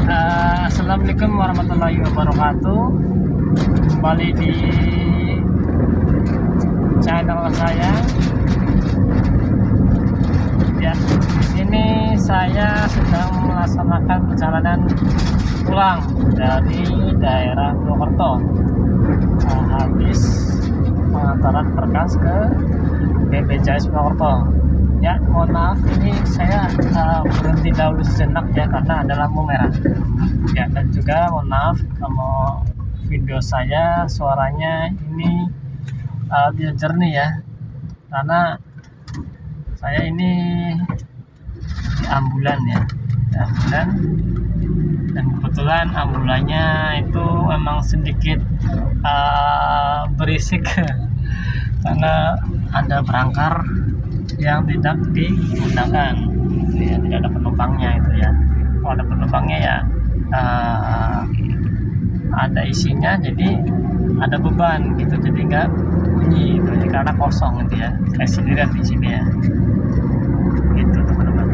Assalamualaikum warahmatullahi wabarakatuh. Kembali di channel saya. Ya, di sini saya sedang melaksanakan perjalanan pulang dari daerah Purwokerto. Habis pengantaran berkas ke BPJS Purwokerto. Ya, mohon maaf ini saya berhenti dahulu sejenak ya karena ada lampu merah. Ya, dan juga mohon maaf kalau video saya suaranya ini tidak jernih ya, karena saya ini di ambulan ya, di ambulan, dan kebetulan ambulannya itu memang sedikit berisik karena ada berangkar yang tidak digunakan gitu ya, tidak ada penumpangnya itu ya. Kalau ada penumpangnya ya ada isinya, jadi ada beban gitu, jadi nggak bunyi gitu ya, karena kosong gitu ya. Saya sendirian di sini ya, gitu teman-teman.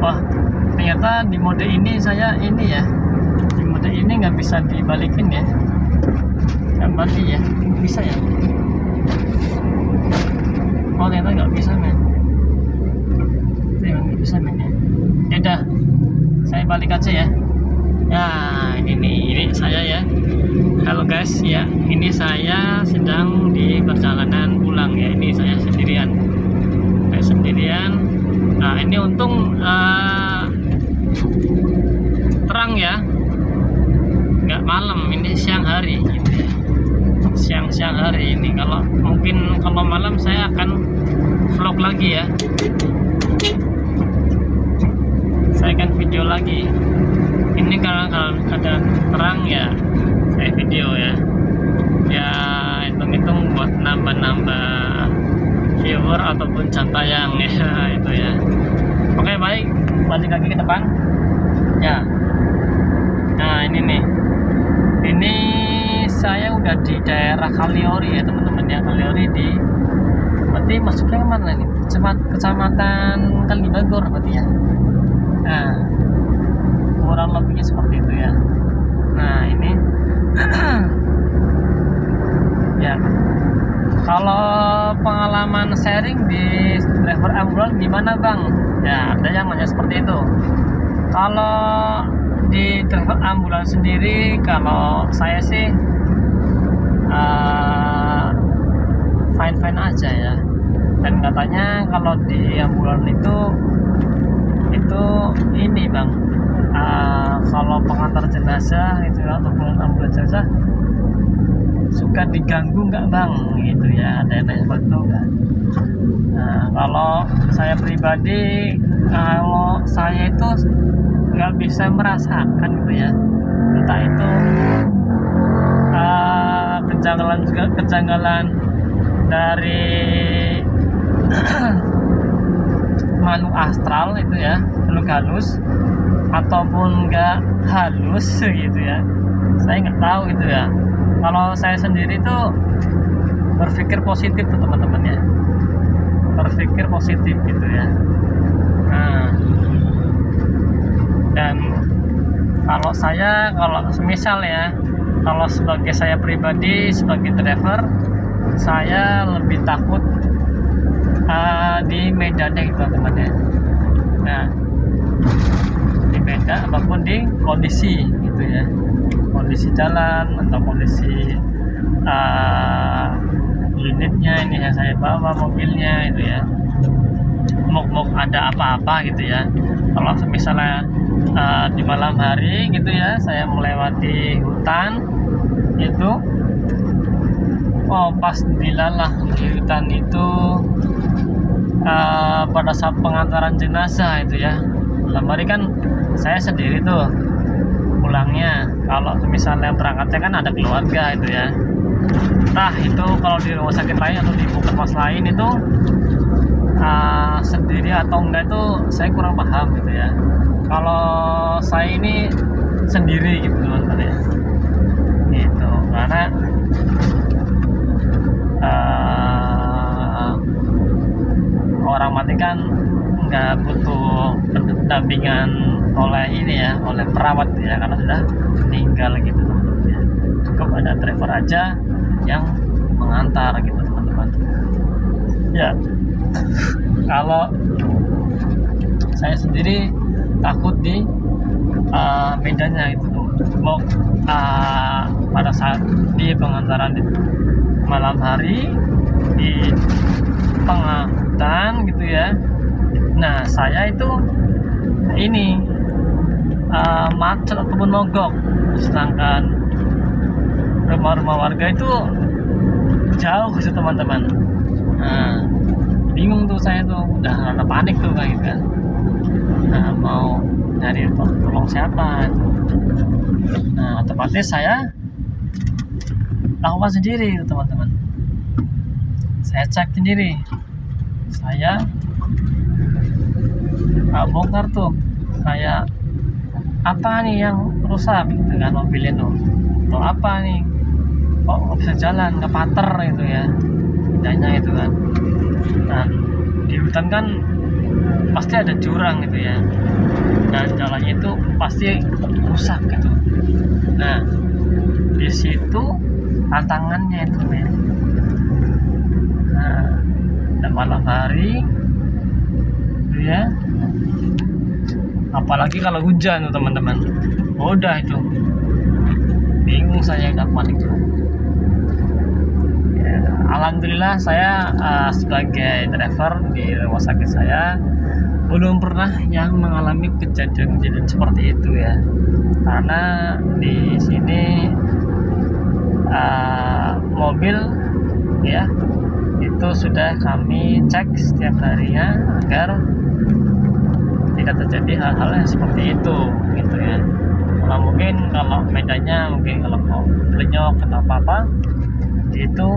Wah, ternyata di mode ini saya ini ya, di mode ini nggak bisa dibalikin ya, nggak balik ya, bisa ya. Oh, ternyata nggak bisa men, nggak bisa men ya. Ya udah, saya balik aja ya. Nah, ini saya ya. Halo guys ya, ini saya sedang di perjalanan pulang ya. Ini saya sendirian, Nah, ini untung terang ya, nggak malam. Ini siang hari gitu ya. Siang hari ini. Kalau mungkin kalau malam saya akan vlog lagi ya, saya akan video lagi. Ini kalau ada terang ya saya video ya, hitung-hitung buat nambah viewer ataupun jam tayang ya itu ya. Oke, baik, balik lagi ke depan ya. Nah, ini nih, ini saya udah di daerah Kaliori ya teman-teman ya. Kaliori di, berarti masuknya kemana nih? Kecamatan Kalibagor berarti ya. Nah, kurang lebihnya seperti itu ya. Nah, ini ya, kalau pengalaman sharing di driver ambulan gimana bang? Ya, ada yang nanya seperti itu. Kalau di driver ambulan sendiri, kalau saya sih fine aja ya. Dan katanya kalau di ambulan itu ini bang, kalau pengantar jenazah itu ataupun ambulan jenazah suka diganggu nggak bang gitu ya, ada yang nanya seperti itu kan. Nah, kalau saya pribadi, kalau saya itu nggak bisa merasakan gitu ya, entah itu kejanggalan dari makhluk astral itu ya, makhluk halus ataupun nggak halus gitu ya, saya nggak tahu gitu ya. Kalau saya sendiri tuh berpikir positif tuh teman-teman ya, berpikir positif gitu ya. Nah, dan kalau semisal ya, kalau sebagai saya pribadi sebagai driver, saya lebih takut di medannya gitu teman-teman ya. Nah, di medan apapun, di kondisi gitu ya, kondisi jalan atau kondisi unitnya ini yang saya bawa, mobilnya itu ya, mau ada apa-apa gitu ya. Kalau misalnya di malam hari gitu ya, saya melewati hutan itu, oh pas dilalah di hutan itu pada saat pengantaran jenazah itu ya. Dalam hari kan saya sendiri tuh pulangnya. Kalau misalnya berangkatnya kan ada keluarga itu ya. Nah, itu kalau di rumah sakit lain atau di puskesmas lain itu sendiri atau enggak itu saya kurang paham gitu ya. Kalau saya ini sendiri gitu teman-teman ya, gitu, karena orang mati kan nggak butuh pendampingan oleh ini ya, oleh perawat ya, karena sudah meninggal gitu teman-teman ya. Cukup ada driver aja yang mengantar gitu teman-teman ya. Kalau saya sendiri takut di medannya itu tuh, mau pada saat di pengantaran di malam hari di tengah hutan gitu ya. Nah saya itu ini macet ataupun mogok, sedangkan rumah-rumah warga itu jauh sih teman-teman. Nah bingung tuh saya tuh, udah rada panik tuh kayak gitu kan. Nah mau nyari tolong siapa itu. Nah otomatis saya lakukan sendiri teman-teman. Saya cek sendiri, saya bongkar tuh, saya apa nih yang rusak gitu kan, mobilnya tuh atau apa nih kok nggak bisa jalan, nggak pater gitu ya, bedanya itu kan. Nah di hutan kan pasti ada jurang gitu ya, dan jalannya itu pasti rusak gitu. Nah di situ tantangannya itu ya. Nah dan malam hari gitu ya, apalagi kalau hujan tuh teman-teman, udah itu bingung, saya udah panik tuh ya. Alhamdulillah saya sebagai driver di rumah sakit saya belum pernah yang mengalami kejadian-kejadian seperti itu ya, karena di sini mobil ya itu sudah kami cek setiap harinya agar tidak terjadi hal-hal yang seperti itu gitu ya. Kalau mungkin kalau medannya mungkin kalau mau belenyok atau apa itu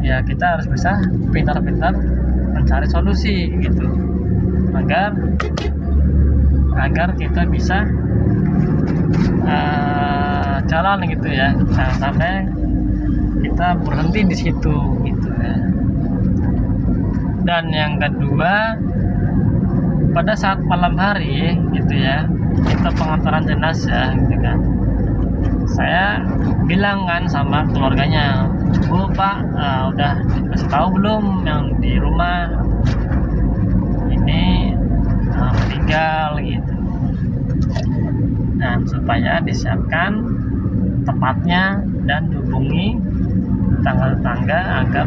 ya, kita harus bisa pintar-pintar mencari solusi gitu agar kita bisa jalan gitu ya, jangan sampai kita berhenti di situ gitu ya. Dan yang kedua, pada saat malam hari gitu ya, kita pengantaran jenazah gitu kan, saya bilang kan sama keluarganya, Bu Pak, udah dikasih tahu belum yang di rumah ini meninggal gitu. Nah supaya disiapkan tempatnya dan dihubungi tetangga-tetangga agar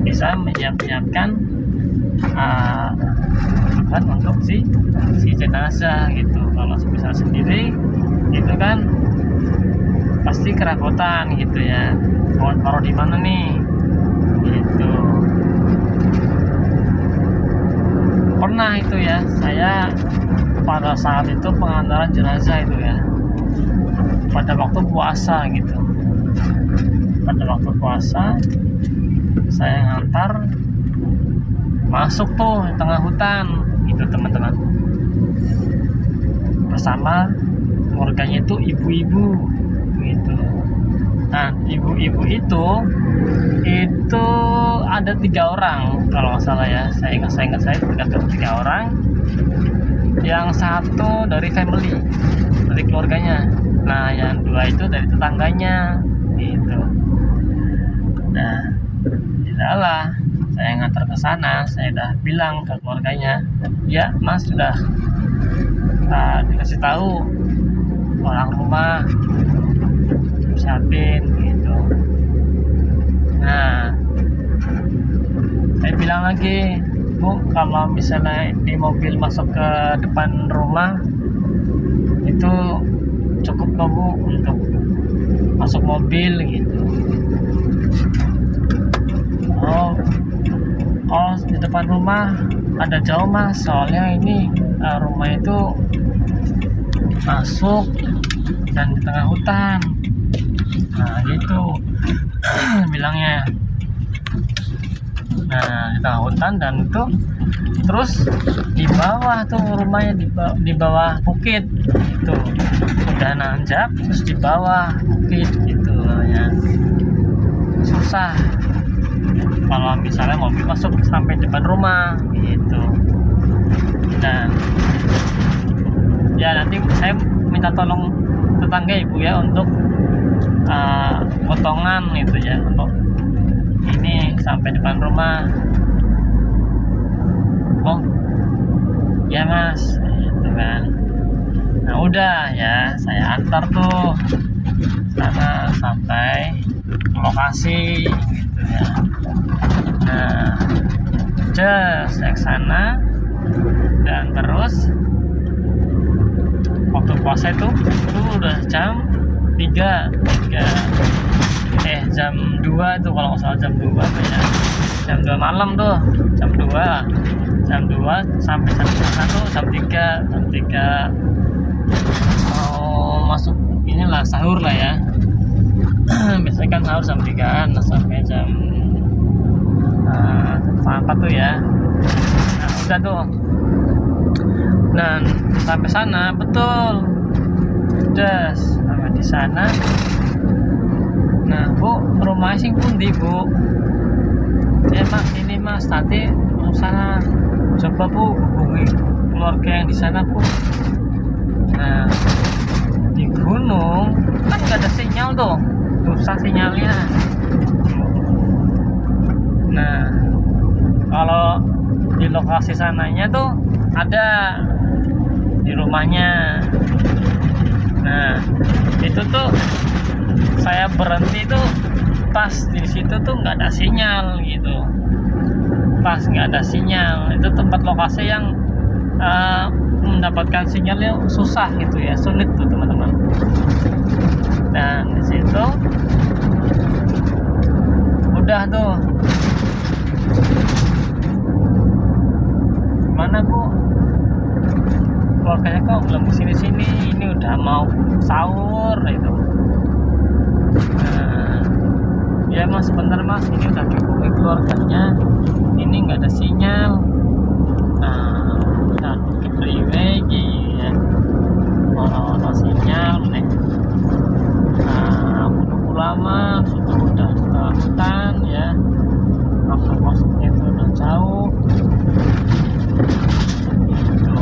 bisa menyiapkan untuk si jenazah gitu. Kalau bisa sendiri itu kan pasti kerakotan gitu ya, mau taruh di mana nih gitu. Pernah itu ya, saya pada saat itu pengantaran jenazah itu ya, pada waktu puasa gitu. Pada waktu puasa saya ngantar masuk tuh di tengah hutan gitu teman-teman, bersama keluarganya itu ibu-ibu gitu. Nah ibu-ibu itu ada 3 orang kalau nggak salah ya, saya ingat saya 3 orang. Yang satu dari family, dari keluarganya. Nah yang 2 itu dari tetangganya gitu. Nah tidaklah saya ngantar ke sana, saya udah bilang ke keluarganya, ya Mas sudah dikasih tahu orang rumah siapin gitu. Nah saya bilang lagi, Bu, kalau misalnya di mobil masuk ke depan rumah itu cukup kok Bu untuk masuk mobil gitu. Oh kalau di depan rumah ada jauh Mas, soalnya ini rumah itu masuk dan di tengah hutan. Nah gitu bilangnya. Nah di tengah hutan dan itu terus di bawah tuh rumahnya, di bawah bukit itu udah nanjak, terus di bawah bukit gitu ya, susah kalau misalnya mobil masuk sampai depan rumah gitu. Nah ya ya nanti saya minta tolong tetangga ibu ya untuk potongan gitu ya, untuk ini sampai depan rumah. Oh ya mas, gitu kan. Nah udah ya, saya antar tuh sana sampai lokasi gitu ya. Nah saya ke sana, dan terus waktu puasa itu udah jam 3 jam 2 tuh kalau nggak salah, jam 2 tuh ya, jam 2 malam tuh, jam 2 sampai jam 3 mau masuk inilah sahur lah ya. Biasanya kan sahur jam 3-an sampai jam 4 tuh ya. Nah udah tuh, dan sampai sana betul udah sampai di sana. Nah bu, rumah sing pundi bu? Ya mas, ini mas tadi mau sana, coba bu hubungi keluarga yang di sana bu. Nah di gunung kan nggak ada sinyal tuh, susah sinyalnya. Nah kalau di lokasi sananya tuh ada di rumahnya. Nah itu tuh saya berhenti tuh pas di situ tuh nggak ada sinyal gitu, pas nggak ada sinyal. Itu tempat lokasi yang mendapatkan sinyalnya susah gitu ya, sulit tuh teman-teman. Dan di situ udah tuh, gimana bu, keluarganya kok belum kesini-sini, ini udah mau sahur itu. Nah, ya mas sebentar mas, ini udah dihubungi keluarganya, ini nggak ada sinyal. Nah udah diberi ya, ono sinyal nih. Nah aku lama sudah ke hutan ya, masuknya itu udah jauh gitu.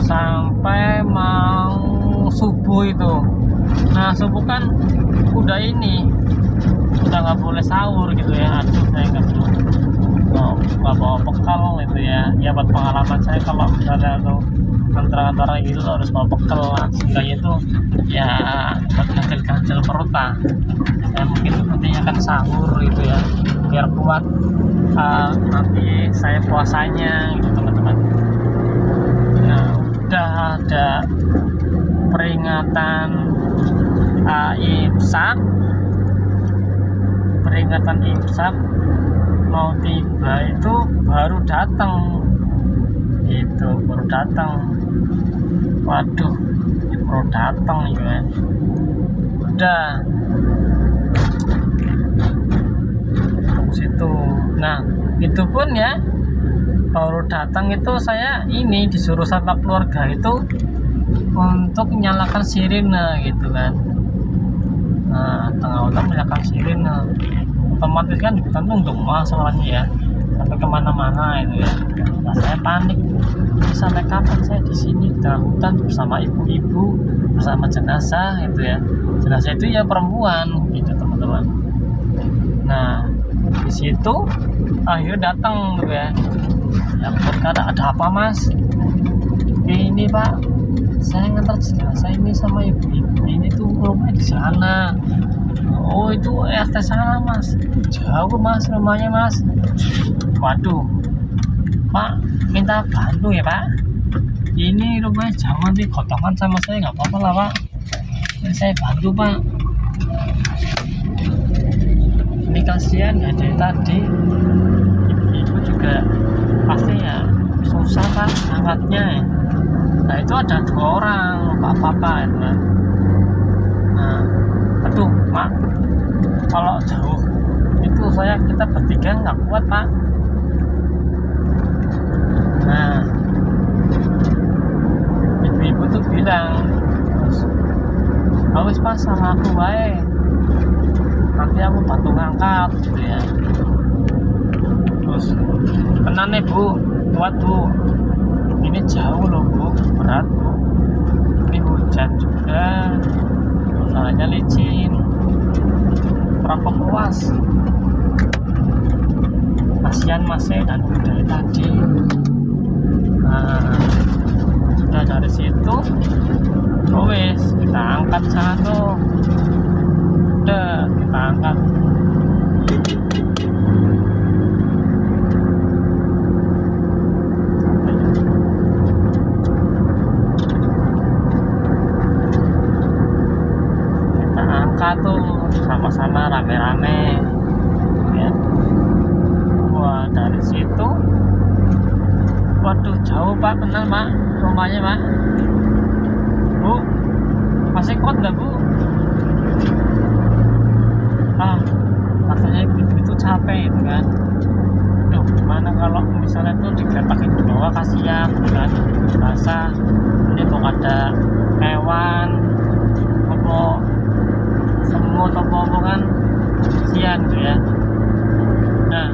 Sampai mau subuh itu. Nah subuh kan udah ini, udah nggak boleh sahur gitu ya. Aduh saya nggak bawa bekal itu ya. Ya buat pengalaman saya kalau misalnya tuh antara gitu harus bawa bekal lah, sehingga itu ya buat ganjil perut lah. Saya mungkin nantinya akan sahur gitu ya, biar kuat nanti saya puasanya gitu teman-teman. Nah udah ada peringatan imsak mau tiba itu baru datang itu, baru datang. Waduh, baru datang ya. Udah ke situ. Nah itu pun ya, baru datang itu saya ini disuruh sama keluarga itu untuk nyalakan sirine gitu kan. Nah tengah hutan menyalakan sirine, otomatis kan di hutan tuh untuk masalahnya ya, sampai kemana-mana itu ya. Nah saya panik, sampai kapan saya di sini di dalam hutan bersama ibu-ibu, bersama jenazah itu ya. Jenazah itu ya perempuan gitu teman-teman. Nah di situ akhirnya datang tuh ya, yang berkata ada apa mas? Ini pak, saya ngantar jenazah ini sama ibu-ibu ini tuh rumahnya di sana. Oh itu RT sana mas, jauh mas rumahnya mas. Waduh pak, minta bantu ya pak, ini rumahnya jauh, nanti gotongan sama saya nggak apa-apa lah pak, saya bantu pak. Ini kasihan ya, dari tadi ibu juga pasti ya susah pak angkatnya ya. Nah itu ada 2 orang bapak-bapak itu kan. Nah aduh mak, kalau jauh itu kita bertiga nggak kuat pak. Nah ibu-ibu tuh bilang, harus pas sama aku baik, nanti aku bantu ngangkat gitu ya. Terus tenang nih bu, kuat bu, ini jauh loh bu, berat Bu. Ini hujan juga, jalannya licin, berapa luas. Kasihan masnya dan dari tadi. Nah, udah dari situ wes kita angkat sana tuh, udah kita angkat. Kita angkat tuh sama-sama rame-rame ya. Wah, dari situ waduh jauh Pak, kenal Pak rumahnya Pak. Bu, masih kuat nggak Bu? Rasanya gitu capek gitu kan. Duh, gimana kalau misalnya tuh digeletakin ke bawah, kasihan gitu kan. Rasa ini kok ada hewan apa semut apa kan, kasihan gitu ya. Nah,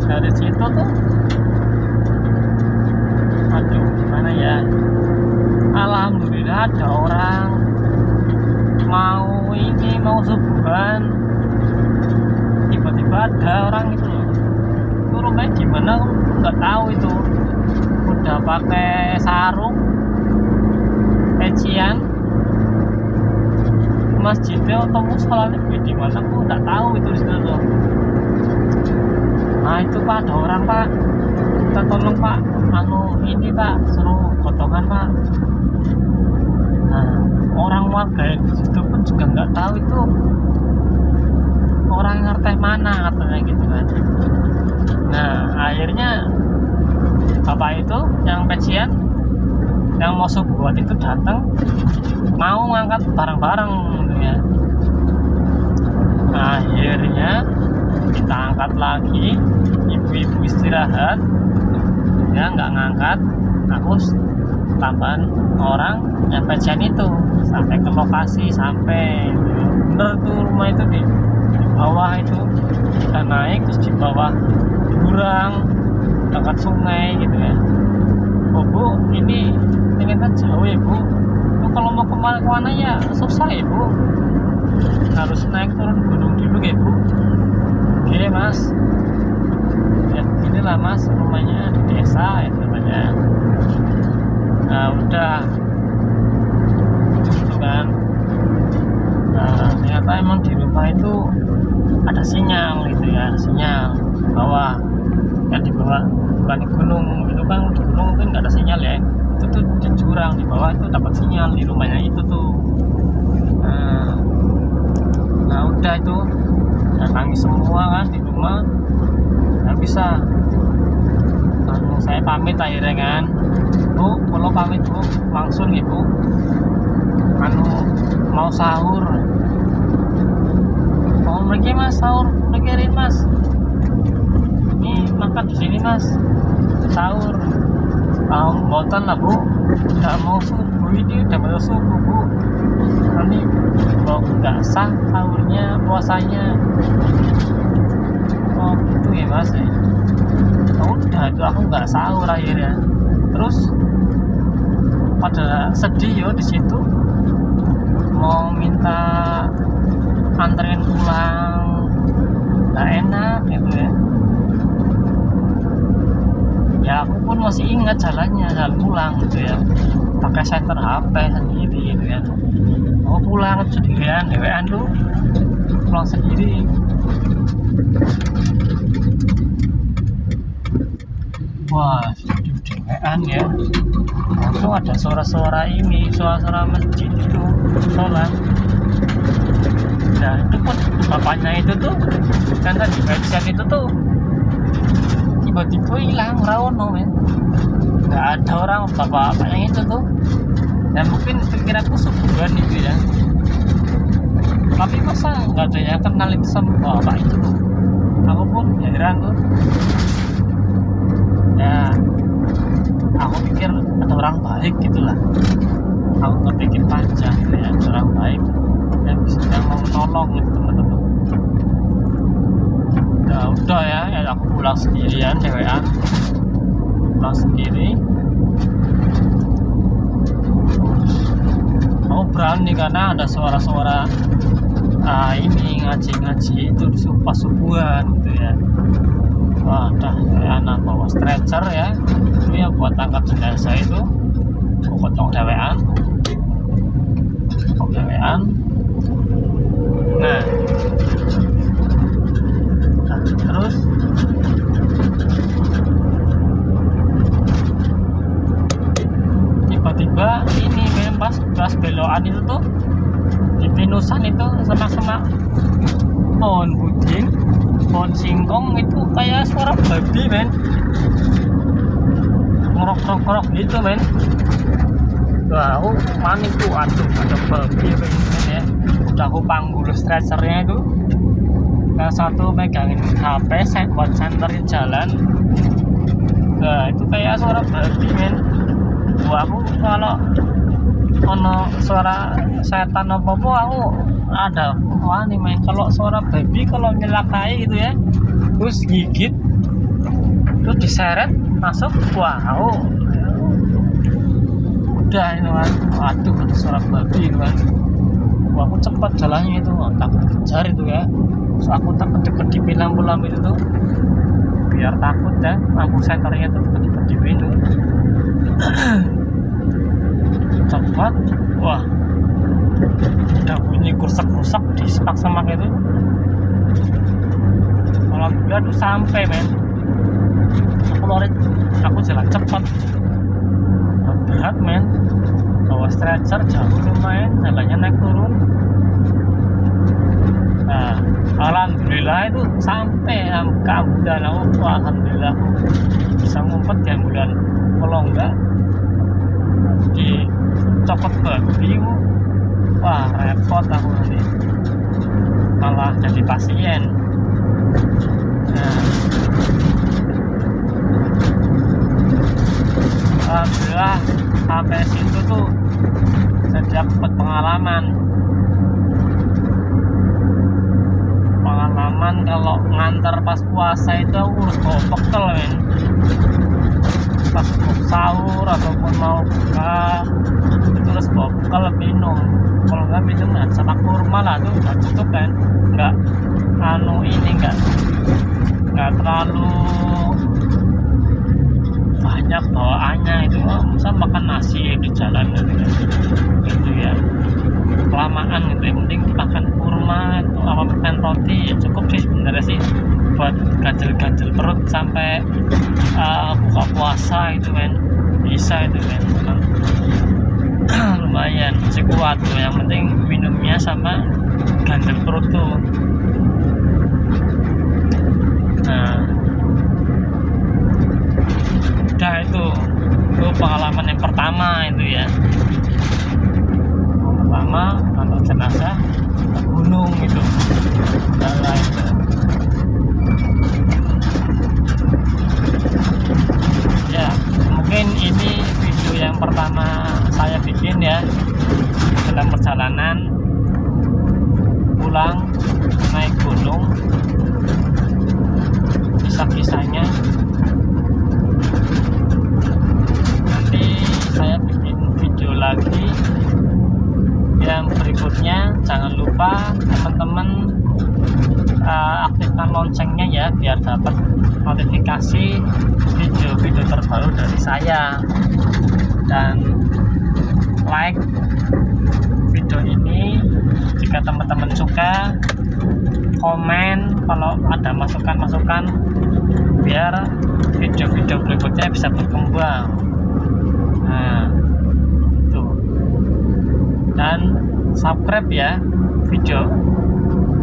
dari situ tuh aduh gimana ya, alhamdulillah ada orang mau subuhan, tiba-tiba ada orang itu loh. Itu rumahnya gimana nggak tahu, itu udah pakai sarung pecian, masjidnya atau musolanya di mana aku nggak tahu itu di situ loh. Nah itu Pak, ada orang Pak, kita tolong Pak, ini Pak, suruh potongan Pak. Nah, orang warga yang di situ pun juga nggak tahu itu orang RT mana katanya gitu kan. Nah akhirnya bapak itu yang pecian yang mau subuhan itu datang mau ngangkat barang-barang gitu ya. Akhirnya kita angkat lagi, ibu-ibu istirahat ya, nggak ngangkat. Aku tambahan orang yang pecian itu sampai ke lokasi, sampai bener tuh rumah itu di bawah itu, kita naik terus di bawah jurang dekat sungai gitu ya. Oh Bu, ini ternyata jauh ya Bu, kalau mau kemana-kemana ya susah ya Bu, harus naik turun gunung dulu ya Bu. Oke Mas, ya inilah Mas rumahnya di desa ya katanya. Nah udah gitu kan. Nah ternyata emang di rumah itu ada sinyal gitu ya, sinyal di bawah kan, di bawah bukan di gunung itu kan, di gunung mungkin nggak ada sinyal ya, itu tuh di jurang di bawah itu dapat sinyal di rumahnya itu tuh. Nah udah itu datangi semua kan di rumah, nggak bisa. Saya pamit akhirnya kan, Bu, kalau pamit Bu, langsung ibu mau sahur. Mau pergi Mas, sahur pikirin Mas, ini makan di sini Mas, sahur. Botan lah Bu, udah mau subuh, ini udah mau subuh Bu, nanti kok nggak sah sahurnya, puasanya. Oh gitu ya Mas ya. Udah itu aku nggak sahur akhirnya. Terus pada sedih yo di situ, mau minta anterin pulang, nggak enak gitu ya. Ya aku pun masih ingat jalannya, jalan pulang gitu ya, pakai senter HP sendiri gitu ya. Mau pulang sendirian, dewean tuh pulang sendiri. Wah, dewean ya. Itu ada suara-suara ini, suara-suara masjid itu sholat. Nah itu pun bapaknya itu tuh kan tadi website itu tuh tiba-tiba hilang, rawono men, nggak ada orang bapak-bapaknya itu tuh. Dan mungkin pikiranku subuhan itu ya, tapi masa nggak ada yang kenal itu sama bapak itu tuh. Aku pun heran tuh ya, aku pikir ada orang baik gitulah, aku nggak pikir panjang gitu ya, ada orang baik yang bisa mau menolong gitu teman-teman. Ya udah ya, aku pulang sendirian, dewean pulang sendiri. subuhan nih, karena ada suara-suara ini ngaji itu pas subuhan gitu ya. Wah, dah anak bawa stretcher ya, itu ya buat angkat jenazah itu, potong dewean. Nah, terus tiba-tiba ini pas belokan itu tuh di pinusan itu semak-semak pohon puding, pohon singkong itu kayak suara babi men, ngorok gitu men. Wah, aku panik tuh, aduh ada babi men ya. Udah aku panggul stretchernya itu, yang satu megangin HP buat senterin jalan. Nah itu kayak suara babi men. Wah, aku kalau ono suara setan apa-apa aku ada wani main. Kalau suara babi kalau nyelakai gitu ya, terus gigit terus diseret masuk, wah aku udah ini kan, aduh ada suara babi itu kan. Wah, aku cepat jalannya itu, takut kejar itu ya. Terus aku takut kedip-kedipin lampu-lampu itu tuh, biar takut ya, lampu senternya tuh kedip-kedipin tuh. Cepat, wah udah bunyi rusak di semak-semak itu. Alhamdulillah tuh sampai men. Aku jalan cepat, berat men, bawa stretcher jauh lumayan, jalannya naik turun. Nah alhamdulillah itu sampai ke ambulan. Aku alhamdulillah bisa ngumpet di ambulan. Kalau enggak dicopot babi, wah repot aku nanti, malah jadi pasien. Nah, alhamdulillah sampai situ tuh saya dapat pengalaman kalau ngantar pas puasa itu aku harus bawa bekal men. Pas sahur ataupun mau buka itu harus bawa bekal minum. Kalau nggak minum sama kurma lah tuh nggak cukup kan, nggak nggak terlalu banyak bawaannya itu. Misal makan nasi di jalan gitu ya, kelamaan gitu ya, mending makan kurma itu apa makan roti ya cukup sih sebenarnya sih, buat ganjel perut sampai buka puasa itu kan, bisa itu kan. Lumayan masih kuat tuh, yang penting minumnya sama ganjel perut tuh. Nah udah itu pengalaman yang pertama itu ya, kalau jenazah ke gunung itu itu. Ya mungkin ini video yang pertama saya bikin ya dalam perjalanan pulang naik gunung. Kisah-kisahnya nanti saya bikin video lagi yang berikutnya. Jangan lupa teman-teman aktifkan loncengnya ya, biar dapat notifikasi video-video terbaru dari saya, dan like video ini jika teman-teman suka. Komen kalau ada masukan-masukan biar video-video berikutnya bisa berkembang. Nah tuh, dan subscribe ya video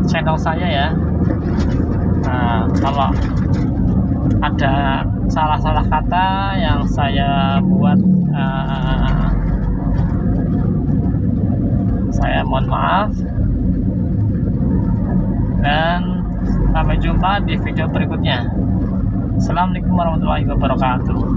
channel saya ya. Nah kalau ada salah-salah kata yang saya buat, saya mohon maaf, dan sampai jumpa di video berikutnya. Assalamualaikum warahmatullahi wabarakatuh.